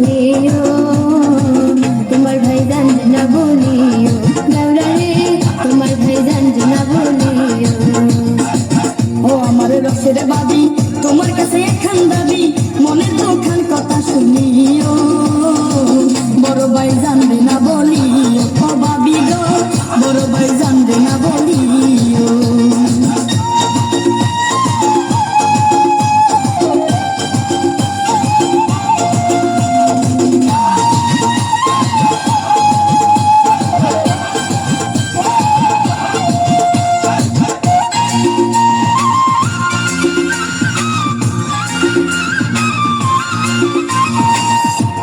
শুনিও, তোমার ভাই জানবে না বলিও, দাউরারে তোমার ভাই জানবে না বলিও। ও আমার রসের বাবি, তোমার কাছে একখান দাবি, মনের দুখান কথা শুনিও, বড় ভাই জানবে না বলিও। ও বাবি গো, বড় ভাই জানবে না বলিও।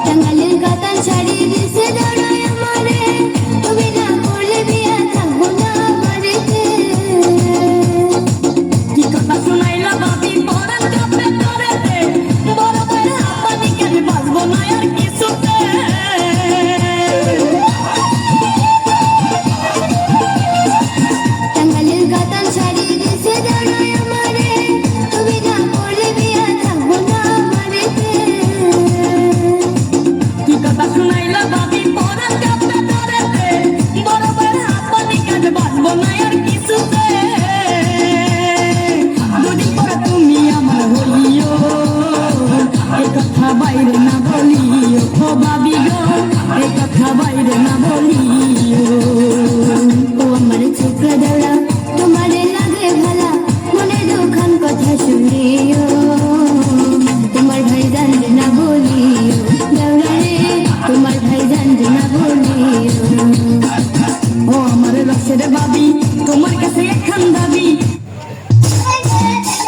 টাঙ্গাইলের কাতান শাড়ি দিছে দাঁড়ায় আমারে, তুমি না করলে বিয়া থাকবো না বাড়িতে। কি কথা শুনাইলা বাবি, পরাণ কাঁপে তরেতে, বড় ভাইয়ের হাঁপানি কেন বাঁচবো না আর কিছুতে। টাঙ্গাইলের কাতান শাড়ি দিছে দাঁড়ায় আমারে, তুমি না করলে বিয়া থাকবো না বাড়িতে। কি কথা শুনাইলা বাবি, পরাণ কাঁপে তরেতে, বড় ভাইয়ের হাঁপানি কেন বাঁচবো না আর কিছুতে। দুদিন পরে তুমি আমার হইও, এ কথা বাইরে না বলিও। ও বাবি গো, এ কথা বাইরে না বলিও। ও আমার ছোকরা দাঁড়া, তোমারে লাগে ভালা, মনে দুখান কথা শুনিও, তোমার ভাই জানবে না বলিও, দাঁড়ারে তোমার ভাই জানবে না বলিও। ও আমার রসের বাবি, তোমার কাছে একখান দাবি,